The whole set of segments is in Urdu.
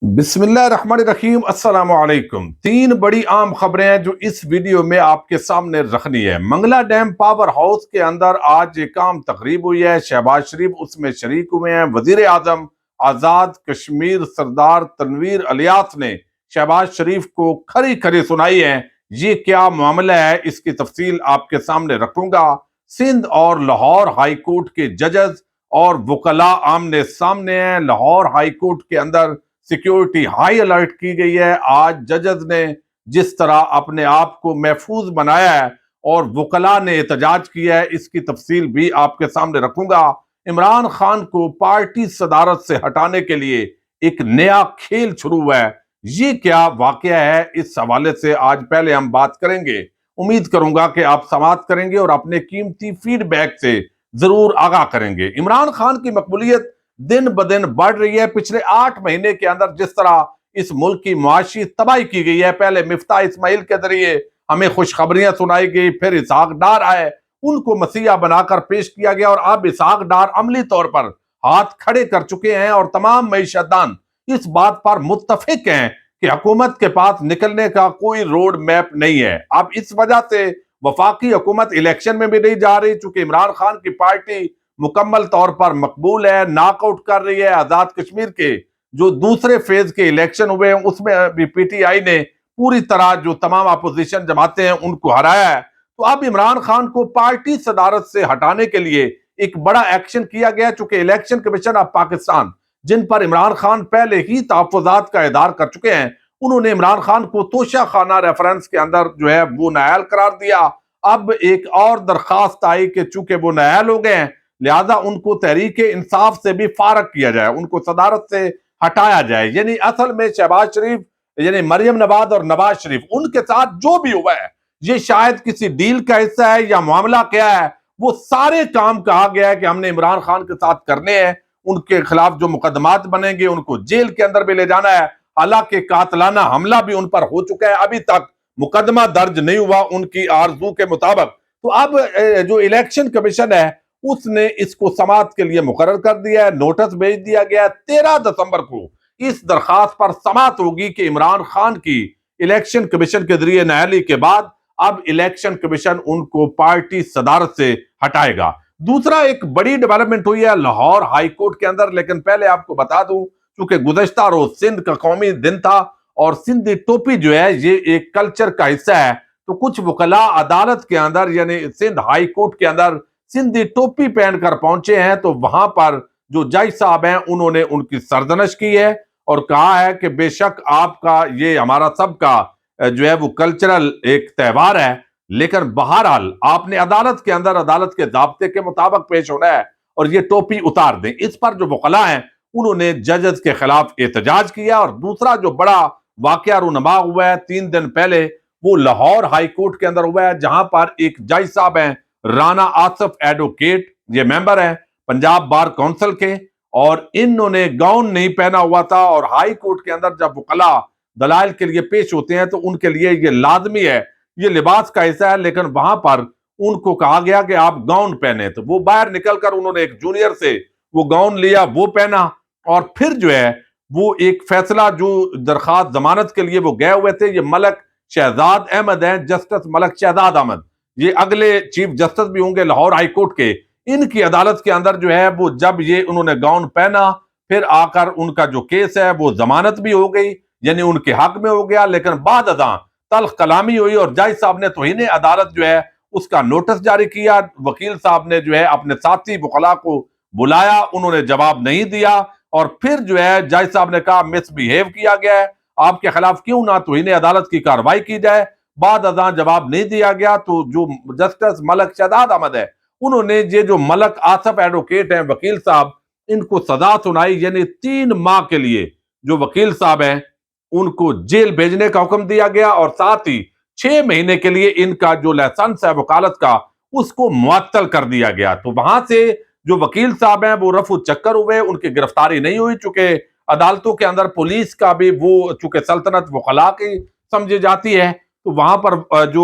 بسم اللہ الرحمن الرحیم۔ السلام علیکم۔ تین بڑی عام خبریں ہیں جو اس ویڈیو میں آپ کے سامنے رکھنی ہے۔ منگلا ڈیم پاور ہاؤس کے اندر آج ایک عام تقریب ہوئی ہے۔ شہباز شریف اس میں شریک ہوئے ہیں۔ وزیر اعظم آزاد کشمیر سردار تنویر الیاس نے شہباز شریف کو کھری کھری سنائی ہے۔ یہ کیا معاملہ ہے، اس کی تفصیل آپ کے سامنے رکھوں گا۔ سندھ اور لاہور ہائی کورٹ کے ججز اور وکلاء آمنے سامنے ہیں۔ لاہور ہائی کورٹ کے اندر سیکیورٹی ہائی الرٹ کی گئی ہے۔ آج ججز نے جس طرح اپنے آپ کو محفوظ بنایا ہے اور وکلاء نے احتجاج کیا ہے، اس کی تفصیل بھی آپ کے سامنے رکھوں گا۔ عمران خان کو پارٹی صدارت سے ہٹانے کے لیے ایک نیا کھیل شروع ہوا ہے۔ یہ کیا واقعہ ہے، اس حوالے سے آج پہلے ہم بات کریں گے۔ امید کروں گا کہ آپ سماعت کریں گے اور اپنے قیمتی فیڈ بیک سے ضرور آگاہ کریں گے۔ عمران خان کی مقبولیت دن بدن بڑھ رہی ہے۔ پچھلے 8 مہینے کے اندر جس طرح اس ملک کی معاشی تباہی کی گئی ہے، پہلے مفتاح اسماعیل کے ذریعے ہمیں خوشخبریاں سنائی گئی، پھر اسحاق ڈار آئے، ان کو مسیحا بنا کر پیش کیا گیا، اور اب اسحاق ڈار عملی طور پر ہاتھ کھڑے کر چکے ہیں اور تمام معیشت دان اس بات پر متفق ہیں کہ حکومت کے پاس نکلنے کا کوئی روڈ میپ نہیں ہے۔ اب اس وجہ سے وفاقی حکومت الیکشن میں بھی نہیں جا رہی، چونکہ عمران خان کی پارٹی مکمل طور پر مقبول ہے، ناک آؤٹ کر رہی ہے۔ آزاد کشمیر کے جو دوسرے فیز کے الیکشن ہوئے ہیں، اس میں بھی پی ٹی آئی نے پوری طرح جو تمام اپوزیشن جماعتیں ہیں ان کو ہرایا ہے۔ تو اب عمران خان کو پارٹی صدارت سے ہٹانے کے لیے ایک بڑا ایکشن کیا گیا، چونکہ الیکشن کمیشن آف پاکستان، جن پر عمران خان پہلے ہی تحفظات کا اظہار کر چکے ہیں، انہوں نے عمران خان کو توشہ خانہ ریفرنس کے اندر جو ہے وہ نااہل قرار دیا۔ اب ایک اور درخواست آئی کہ چونکہ وہ نااہل ہو گئے ہیں، لہذا ان کو تحریک انصاف سے بھی فارغ کیا جائے، ان کو صدارت سے ہٹایا جائے۔ یعنی اصل میں شہباز شریف، یعنی مریم نواز اور نواز شریف، ان کے ساتھ جو بھی ہوا ہے یہ شاید کسی ڈیل کا حصہ ہے یا معاملہ کیا ہے۔ وہ سارے کام کہا گیا ہے کہ ہم نے عمران خان کے ساتھ کرنے ہیں، ان کے خلاف جو مقدمات بنیں گے ان کو جیل کے اندر بھی لے جانا ہے۔ حالانکہ قاتلانہ حملہ بھی ان پر ہو چکا ہے، ابھی تک مقدمہ درج نہیں ہوا ان کی آرزو کے مطابق۔ تو اب جو الیکشن کمیشن ہے اس نے اس کو سماعت کے لیے مقرر کر دیا ہے، نوٹس بھیج دیا گیا ہے۔ 13 دسمبر کو اس درخواست پر سماعت ہوگی کہ عمران خان کی الیکشن کمیشن کے ذریعے نااہلی کے بعد اب الیکشن کمیشن ان کو پارٹی صدارت سے ہٹائے گا۔ دوسرا ایک بڑی ڈیولپمنٹ ہوئی ہے لاہور ہائی کورٹ کے اندر، لیکن پہلے آپ کو بتا دوں، چونکہ گزشتہ روز سندھ کا قومی دن تھا اور سندھی ٹوپی جو ہے یہ ایک کلچر کا حصہ ہے، تو کچھ وکلاء عدالت کے اندر یعنی سندھ ہائی کورٹ کے اندر سندھی ٹوپی پہن کر پہنچے ہیں۔ تو وہاں پر جو جج صاحب ہیں انہوں نے ان کی سرزنش کی ہے اور کہا ہے کہ بے شک آپ کا یہ ہمارا سب کا جو ہے وہ کلچرل ایک تہوار ہے، لیکن بہرحال آپ نے عدالت کے اندر عدالت کے ضابطے کے مطابق پیش ہونا ہے اور یہ ٹوپی اتار دیں۔ اس پر جو وکلاء ہیں انہوں نے ججز کے خلاف احتجاج کیا۔ اور دوسرا جو بڑا واقعہ رونما ہوا ہے 3 دن پہلے، وہ لاہور ہائی کورٹ کے اندر ہوا ہے، جہاں پر ایک جج صاحب ہیں رانا آصف ایڈوکیٹ، یہ ممبر ہیں پنجاب بار کونسل کے، اور انہوں نے گاؤن نہیں پہنا ہوا تھا، اور ہائی کورٹ کے اندر جب وکلاء دلائل کے لیے پیش ہوتے ہیں تو ان کے لیے یہ لازمی ہے، یہ لباس کا حصہ ہے، لیکن وہاں پر ان کو کہا گیا کہ آپ گاؤن پہنے۔ تو وہ باہر نکل کر انہوں نے ایک جونیئر سے وہ گاؤن لیا، وہ پہنا، اور پھر جو ہے وہ ایک فیصلہ جو درخواست ضمانت کے لیے وہ گئے ہوئے تھے، یہ ملک شہزاد احمد ہیں، جسٹس ملک شہزاد احمد، یہ اگلے چیف جسٹس بھی ہوں گے لاہور ہائی کورٹ کے۔ ان کی عدالت کے اندر جو ہے وہ جب یہ انہوں نے گاؤن پہنا، پھر آ کر ان کا جو کیس ہے وہ ضمانت بھی ہو گئی، یعنی ان کے حق میں ہو گیا، لیکن بعد ازاں تلخ کلامی ہوئی اور جج صاحب نے توہین عدالت جو ہے اس کا نوٹس جاری کیا۔ وکیل صاحب نے جو ہے اپنے ساتھی وکلاء کو بلایا، انہوں نے جواب نہیں دیا، اور پھر جو ہے جج صاحب نے کہا مس بیہیو کیا گیا ہے، آپ کے خلاف کیوں نہ توہین عدالت کی کارروائی کی جائے۔ بعد ازاں جواب نہیں دیا گیا، تو جو جسٹس ملک شہزاد احمد ہے انہوں نے یہ جو ملک آصف ایڈوکیٹ ہیں وکیل صاحب، ان کو سزا سنائی، یعنی 3 ماہ کے لیے جو وکیل صاحب ہیں ان کو جیل بھیجنے کا حکم دیا گیا، اور ساتھ ہی 6 مہینے کے لیے ان کا جو لائسنس ہے وکالت کا اس کو معطل کر دیا گیا۔ تو وہاں سے جو وکیل صاحب ہیں وہ رفع چکر ہوئے، ان کی گرفتاری نہیں ہوئی، چونکہ عدالتوں کے اندر پولیس کا بھی وہ چونکہ سلطنت وکلاء کی سمجھی جاتی ہے، تو وہاں پر جو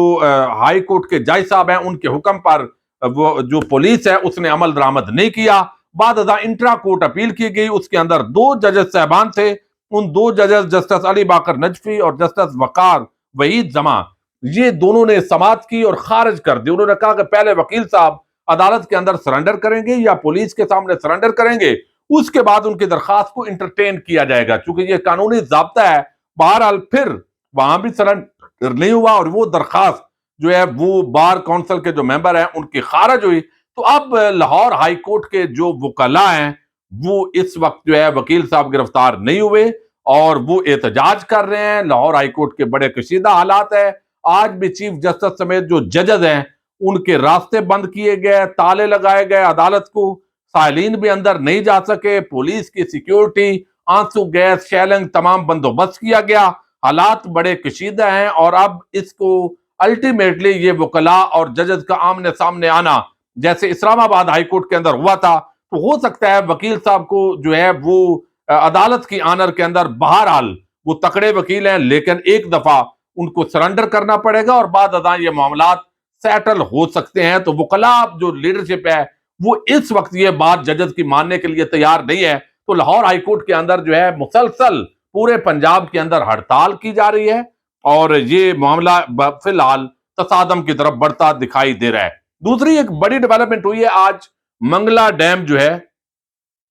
ہائی کورٹ کے جج صاحب ہیں ان کے حکم پر وہ جو پولیس ہے اس نے عمل درآمد نہیں کیا۔ بعد ازاں انٹرا کورٹ اپیل کی گئی، اس کے اندر 2 ججز صاحبان تھے، ان دو ججز جسٹس علی باقر نجفی اور جسٹس وقار وحید زماں، یہ دونوں نے سماعت کی اور خارج کر دی. انہوں نے کہا کہ پہلے وکیل صاحب عدالت کے اندر سرنڈر کریں گے یا پولیس کے سامنے سرنڈر کریں گے، اس کے بعد ان کی درخواست کو انٹرٹین کیا جائے گا، چونکہ یہ قانونی ضابطہ ہے. بہرحال پھر وہاں بھی سرنڈر نہیں ہوا اور وہ درخواست جو ہے وہ بار کونسل کے جو ممبر ہیں ان کی خارج ہوئی. تو اب لاہور ہائی کورٹ کے جو وکلاء ہیں وہ اس وقت جو ہے وکیل صاحب گرفتار نہیں ہوئے اور وہ احتجاج کر رہے ہیں. لاہور ہائی کورٹ کے بڑے کشیدہ حالات ہیں. آج بھی چیف جسٹس سمیت جو ججز ہیں ان کے راستے بند کیے گئے، تالے لگائے گئے عدالت کو، سائلین بھی اندر نہیں جا سکے، پولیس کی سیکیورٹی، آنسو گیس، شیلنگ تمام بندوبست کیا گیا. حالات بڑے کشیدہ ہیں اور اب اس کو الٹیمیٹلی یہ وکلاء اور ججز کا آمنے سامنے آنا جیسے اسلام آباد ہائی کورٹ کے اندر ہوا تھا، تو ہو سکتا ہے وکیل صاحب کو جو ہے وہ عدالت کی آنر کے اندر بہرحال وہ تکڑے وکیل ہیں لیکن ایک دفعہ ان کو سرنڈر کرنا پڑے گا اور بعد ازاں یہ معاملات سیٹل ہو سکتے ہیں. تو وکلاء جو لیڈرشپ ہے وہ اس وقت یہ بات ججز کی ماننے کے لیے تیار نہیں ہے. تو لاہور ہائی کورٹ کے اندر جو ہے مسلسل پورے پنجاب کے اندر ہڑتال کی جا رہی ہے اور یہ معاملہ فی الحال تصادم کی طرف بڑھتا دکھائی دے رہا ہے. دوسری ایک بڑی ڈیولپمنٹ ہوئی ہے، آج منگلا ڈیم جو ہے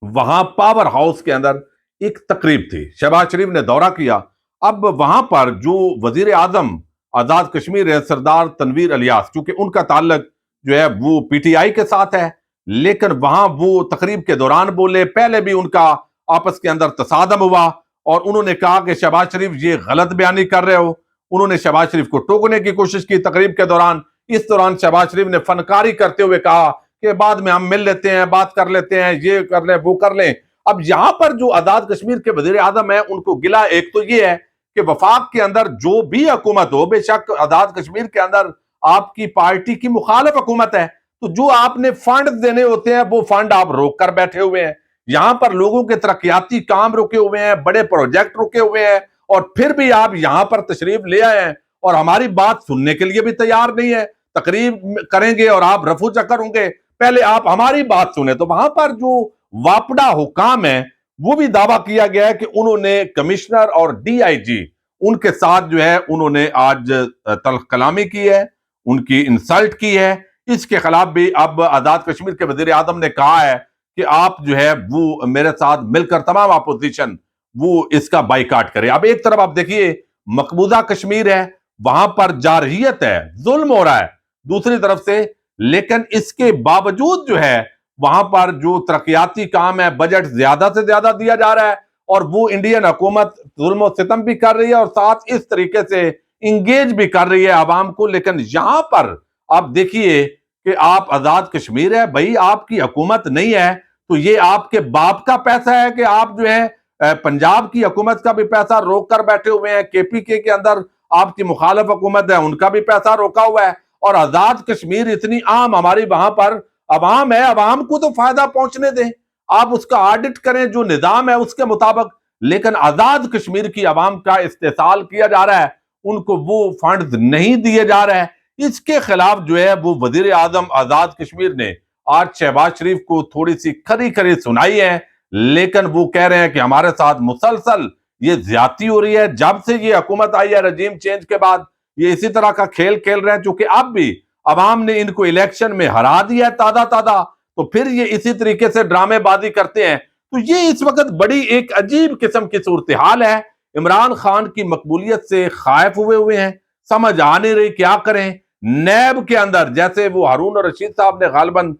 وہاں پاور ہاؤس کے اندر ایک تقریب تھی، شہباز شریف نے دورہ کیا. اب وہاں پر جو وزیر اعظم آزاد کشمیر ہے سردار تنویر الیاس، چونکہ ان کا تعلق جو ہے وہ پی ٹی آئی کے ساتھ ہے، لیکن وہاں وہ تقریب کے دوران بولے. پہلے بھی ان کا آپس کے اندر تصادم ہوا اور انہوں نے کہا کہ شہباز شریف یہ غلط بیانی کر رہے ہو. انہوں نے شہباز شریف کو ٹوکنے کی کوشش کی تقریب کے دوران. اس دوران شہباز شریف نے فنکاری کرتے ہوئے کہا کہ بعد میں ہم مل لیتے ہیں، بات کر لیتے ہیں، یہ کر لیں وہ کر لیں. اب یہاں پر جو آزاد کشمیر کے وزیر اعظم ہیں ان کو گلہ ایک تو یہ ہے کہ وفاق کے اندر جو بھی حکومت ہو، بے شک آزاد کشمیر کے اندر آپ کی پارٹی کی مخالف حکومت ہے، تو جو آپ نے فنڈ دینے ہوتے ہیں وہ فنڈ آپ روک کر بیٹھے ہوئے ہیں. یہاں پر لوگوں کے ترقیاتی کام رکے ہوئے ہیں، بڑے پروجیکٹ رکے ہوئے ہیں اور پھر بھی آپ یہاں پر تشریف لے آئے ہیں اور ہماری بات سننے کے لیے بھی تیار نہیں ہے. تقریب کریں گے اور آپ رفو چکر ہوں گے، پہلے آپ ہماری بات سنیں. تو وہاں پر جو واپڈا حکام ہیں وہ بھی دعویٰ کیا گیا ہے کہ انہوں نے کمشنر اور ڈی آئی جی ان کے ساتھ جو ہے انہوں نے آج تلخ کلامی کی ہے، ان کی انسلٹ کی ہے. اس کے خلاف بھی اب آزاد کشمیر کے وزیر اعظم نے کہا ہے کہ آپ جو ہے وہ میرے ساتھ مل کر تمام اپوزیشن وہ اس کا بائیکاٹ کرے. اب ایک طرف آپ دیکھیے مقبوضہ کشمیر ہے، وہاں پر جارحیت ہے، ظلم ہو رہا ہے دوسری طرف سے، لیکن اس کے باوجود جو ہے وہاں پر جو ترقیاتی کام ہے بجٹ زیادہ سے زیادہ دیا جا رہا ہے اور وہ انڈین حکومت ظلم و ستم بھی کر رہی ہے اور ساتھ اس طریقے سے انگیج بھی کر رہی ہے عوام کو. لیکن یہاں پر آپ دیکھیے کہ آپ آزاد کشمیر ہے بھائی، آپ کی حکومت نہیں ہے تو یہ آپ کے باپ کا پیسہ ہے کہ آپ جو ہے پنجاب کی حکومت کا بھی پیسہ روک کر بیٹھے ہوئے ہیں. کے پی کے اندر آپ کی مخالف حکومت ہے، ان کا بھی پیسہ روکا ہوا ہے اور آزاد کشمیر اتنی عام ہماری وہاں پر عوام ہے، عوام کو تو فائدہ پہنچنے دیں، آپ اس کا آڈٹ کریں جو نظام ہے اس کے مطابق. لیکن آزاد کشمیر کی عوام کا استحصال کیا جا رہا ہے، ان کو وہ فنڈز نہیں دیے جا رہے ہیں. اس کے خلاف جو ہے وہ وزیر اعظم آزاد کشمیر نے آج شہباز شریف کو تھوڑی سی کھری کھری سنائی ہے، لیکن وہ کہہ رہے ہیں کہ ہمارے ساتھ مسلسل یہ زیادتی ہو رہی ہے. جب سے یہ حکومت آئی ہے رجیم چینج کے بعد یہ اسی طرح کا کھیل کھیل رہے ہیں، چونکہ اب بھی عوام نے ان کو الیکشن میں ہرا دیا ہے تازہ، تو پھر یہ اسی طریقے سے ڈرامے بازی کرتے ہیں. تو یہ اس وقت بڑی ایک عجیب قسم کی صورتحال ہے. عمران خان کی مقبولیت سے خائف ہوئے ہیں، سمجھ آ نہیں رہی کیا کریں. نیب کے اندر جیسے وہ ہارون رشید صاحب نے غالباً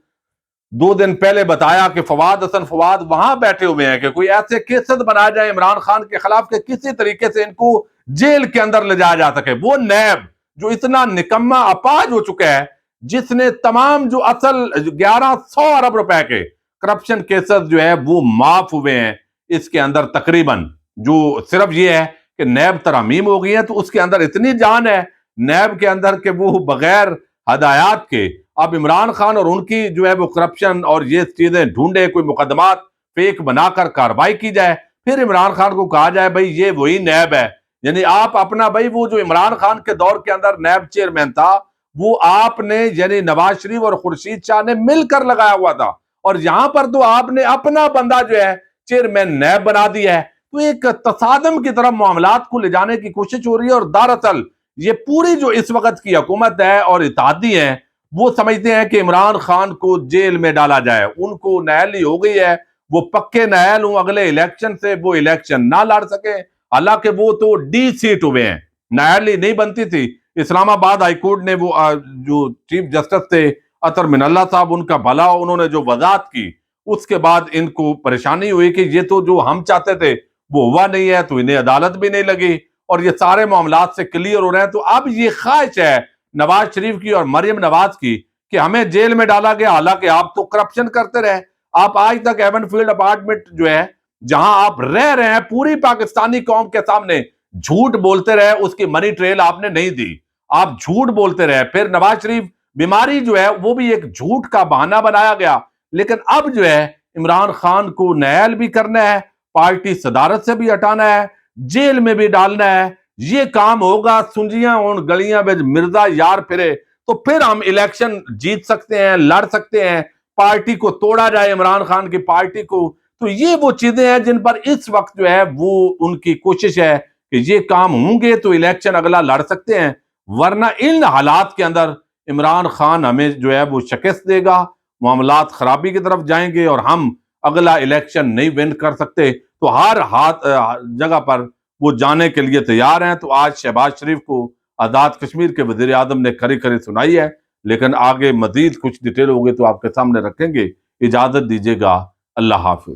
2 دن پہلے بتایا کہ فواد حسن فواد وہاں بیٹھے ہوئے ہیں کہ کوئی ایسے کیسز بنایا جائے عمران خان کے خلاف کہ کسی طریقے سے ان کو جیل کے اندر لے جایا جا سکے. وہ نیب جو اتنا نکمہ اپاہج ہو چکا ہے، جس نے تمام جو اصل 1100 ارب روپے کے کرپشن کیسز جو ہے وہ معاف ہوئے ہیں، اس کے اندر تقریباً جو صرف یہ ہے کہ نیب ترامیم ہو گئی ہے تو اس کے اندر اتنی جان ہے نیب کے اندر کہ وہ بغیر ہدایات کے اب عمران خان اور ان کی جو ہے وہ کرپشن اور یہ چیزیں ڈھونڈے، کوئی مقدمات فیک بنا کر کارروائی کی جائے، پھر عمران خان کو کہا جائے بھائی یہ وہی نیب ہے. یعنی آپ اپنا بھائی وہ جو عمران خان کے دور کے اندر نیب چیئرمین تھا وہ آپ نے یعنی نواز شریف اور خورشید شاہ نے مل کر لگایا ہوا تھا اور یہاں پر تو آپ نے اپنا بندہ جو ہے چیئرمین نیب بنا دیا ہے. تو ایک تصادم کی طرف معاملات کو لے جانے کی کوشش ہو رہی ہے، اور دراصل یہ پوری جو اس وقت کی حکومت ہے اور اتحادی ہے وہ سمجھتے ہیں کہ عمران خان کو جیل میں ڈالا جائے، ان کو نہلی ہو گئی ہے، وہ پکے نہل ہوں اگلے الیکشن سے وہ الیکشن نہ لڑ سکے، حالانکہ وہ تو ڈی سیٹ ہوئے ہیں، نہلی نہیں بنتی تھی۔ اسلام آباد ہائی کورٹ نے وہ جو چیف جسٹس تھے اطہر من اللہ صاحب، ان کا بھلا انہوں نے جو وضاحت کی، اس کے بعد ان کو پریشانی ہوئی کہ یہ تو جو ہم چاہتے تھے وہ ہوا نہیں ہے، تو انہیں عدالت بھی نہیں لگی اور یہ سارے معاملات سے کلیئر ہو رہے ہیں۔ تو اب یہ خواہش ہے نواز شریف کی اور مریم نواز کی کہ ہمیں جیل میں ڈالا گیا، حالانکہ آپ تو کرپشن کرتے رہے، آپ آج تک ایون فیلڈ اپارٹمنٹ جو ہے جہاں آپ رہ رہے ہیں پوری پاکستانی قوم کے سامنے جھوٹ بولتے رہے، اس کی منی ٹریل آپ نے نہیں دی، آپ جھوٹ بولتے رہے۔ پھر نواز شریف بیماری جو ہے وہ بھی ایک جھوٹ کا بہانہ بنایا گیا، لیکن اب جو ہے عمران خان کو نائل بھی کرنا ہے، پارٹی صدارت سے بھی ہٹانا ہے، جیل میں بھی ڈالنا ہے۔ یہ کام ہوگا، سنجیاں اون گلیاں میں مرزا یار پھرے، تو پھر ہم الیکشن جیت سکتے ہیں، لڑ سکتے ہیں، پارٹی کو توڑا جائے عمران خان کی پارٹی کو۔ تو یہ وہ چیزیں ہیں جن پر اس وقت جو ہے وہ ان کی کوشش ہے کہ یہ کام ہوں گے تو الیکشن اگلا لڑ سکتے ہیں، ورنہ ان حالات کے اندر عمران خان ہمیں جو ہے وہ شکست دے گا، معاملات خرابی کی طرف جائیں گے اور ہم اگلا الیکشن نہیں ون کر سکتے۔ تو ہر جگہ پر وہ جانے کے لیے تیار ہیں۔ تو آج شہباز شریف کو آزاد کشمیر کے وزیر اعظم نے کھری کھری سنائی ہے، لیکن آگے مزید کچھ ڈیٹیل ہوگی تو آپ کے سامنے رکھیں گے۔ اجازت دیجیے گا، اللہ حافظ۔